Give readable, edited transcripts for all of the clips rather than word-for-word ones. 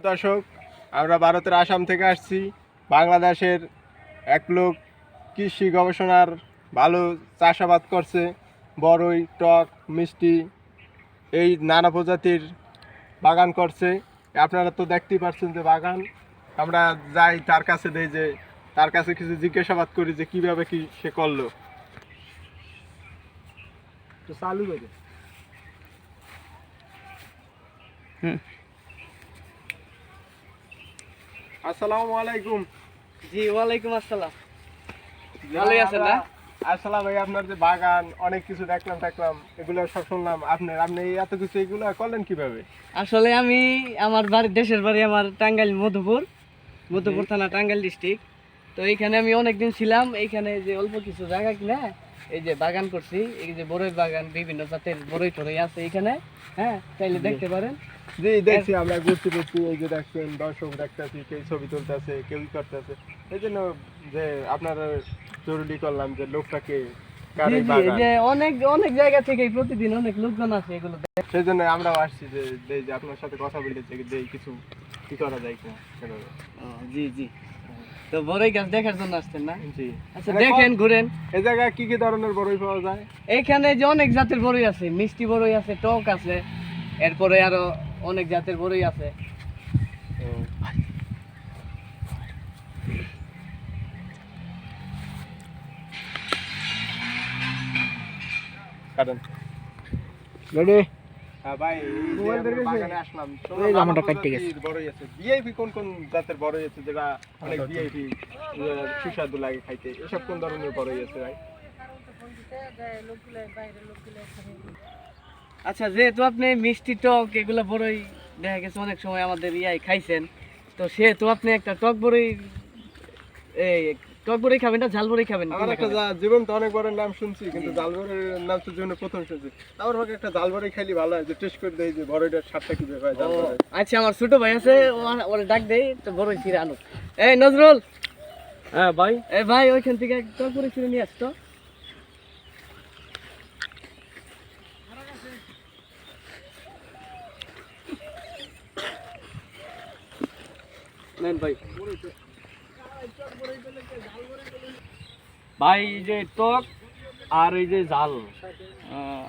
দর্শক, আমরা ভারতের আসাম থেকে আসছি। বাংলাদেশের এক লোক কৃষি গবেষণার ভালো চাষাবাদ করছে, বড়ই, টক, মিষ্টি, এই নানা প্রজাতির বাগান করছে। আপনারা তো দেখতেই পাচ্ছেন যে বাগান। আমরা যাই তার কাছে দেই, যে তার কাছে কিছু জিজ্ঞাসাবাদ করি যে কিভাবে কি সে করলো। তো চালু করে আসসালামু আলাইকুম। জি, ওয়ালাইকুম আসসালাম। ভালোই আছেন না? আসসালাম ভাই, আপনার যে বাগান অনেক কিছু দেখলাম, এগুলো সব শুনলাম। আপনি এত কিছু এগুলো করলেন কিভাবে? আসলে আমি আমার দেশের বাড়ি আমার টাঙ্গাইল মধুপুর থানা, টাঙ্গাইল ডিস্ট্রিক্ট। তো এইখানে আমি অনেকদিন ছিলাম। এইখানে যে অল্প কিছু জায়গা কিনা এই যে বাগান করছি, এই যে বড়ই বাগান, বিভিন্ন জাতের বড়ই টরই আছে এখানে। হ্যাঁ, চাইলে দেখতে পারেন। জি, দেখছি, আমরা ঘুরতে ঘুরছি, এই যে দেখছেন দর্শক দেখতেছি, কেউ ছবি তুলতেছে, কেউ করতেছে। এই জন্য যে আপনারা জরুরি করলাম যে লোকটাকে কার জি এই জি, এই বাগান, যে অনেক অনেক জায়গা থেকে প্রতিদিন অনেক লোকজন আছে এগুলো সেই জন্য আমরাও আসছি যে যে আপনার সাথে কথা বলেছি যে কিছু কি করা যায় কিনা সেভাবে। জি জি। তো বড়ই গাছ দেখার জন্য আসছেন না? জি, আচ্ছা, দেখেন, ঘুরেন। এই জায়গায় কি কি ধরনের বড়ই পাওয়া যায়? এখানে যে অনেক জাতের বড়ই আছে, মিষ্টি বড়ই আছে, টক আছে, এরপরে আরো অনেক জাতের বড়ই আছে। কারণ রেডি হ্যাঁ ভাই, এই যে মোবাইল আমরা বের বাগানে আসলাম, এই জামাটা কাটতে গেছে। বড়ই আছে, ভিআইপি কোন কোন জাতের বড়ই আছে যেটা অনেক ভিআইপি সুস্বাদু লাগে খাইতে? এসব কোন ধরনের বড়ই আছে ভাই? আচ্ছা, যেহেতু আপনি মিষ্টি টক এগুলো বড়ই দেখা গেছে অনেক সময় আমাদের খাইছেন, তো সেহেতু আপনি একটা টক বড়ই, এই টক বড়ই খাবেন না ঝাল বড়ই খাবেন? আমার একটা জীবন তো অনেক বড়ের নাম শুনছি, কিন্তু জালবড়ের নাম তো জীবনে প্রথম শুনছি। আমার ভাগে একটা জালবড়ি খাইলে ভালো হয়, যে টেস্ট করে দেই যে বড়ইটার স্বাদটা কি হয় জালবড়ের। আচ্ছা, আমার ছোট ভাই আছে, ওরে ডাক দেই তো বড়ই ফিরে আনো। এই নজরুল, হ্যাঁ ভাই, এই ভাই ওইখান থেকে টক বড়ই ফিরে নিয়ে আসতো। নেন ভাই। ভাই এই যে টক আর এই যে জাল।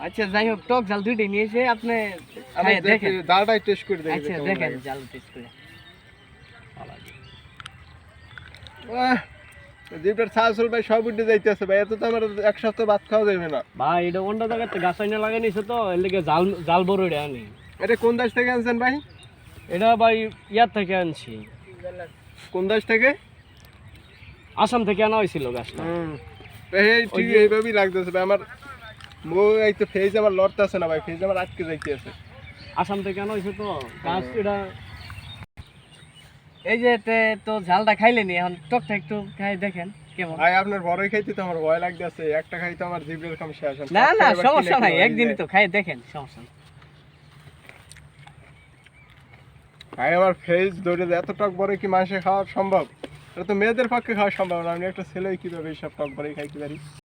আচ্ছা, যাই হোক, টক ঝাল দুইটাই নিয়েছে আপনি। আমি দেখেন, জালটাই টেস্ট করে দেখি যে আচ্ছা কেমন দেখেন লাগে। ঝাল টেস্ট করে। জিভটার ছাল ভাই সব উঠে যাইতেছে ভাই, এত তো আমার এক সপ্তাহ ভাত খাওয়া যাবে না। ভাই এটা অন্য জায়গাতে গাছ আইনা লাগাই নিছে, তো এর লেগে জাল জাল বড় এটা আনি। এটা কোন দেশ থেকে আনছেন ভাই? এটা ভাই ইয়ার থেকে আনছি, কোন দেশ থেকে? আসাম থেকে আনা হয়েছিল গাছটা। এই ঠিক এইভাবেই লাগতেছে ভাই। আমার এই তো ফেজ আমার লড়তেছে না ভাই, ফেজ আমার আটকে যাইতেছে। আসাম থেকে আনা হয়েছে তো গাছ এটা। এই যে তো ঝালটা খাইলেনি, এখন টকটা একটু খাই দেখেন কেমন। ভাই আপনার বড়ই খাইতে তো আমার ভয় লাগতেছে, একটা খাইতে আমার জিভের কাম শেষ। না না, সমস্যা নাই, একদিনই তো খাই দেখেন, সমস্যা নাই। ভাই আমার ফেজ ধরে এত টক বড়ই কি মানুষের খাওয়া সম্ভব? এটা তো মেয়েদের পক্ষে খাওয়া সম্ভব না। আমি একটা ছেলে কিভাবে এইসব টক বড়ই খাইতে পারি?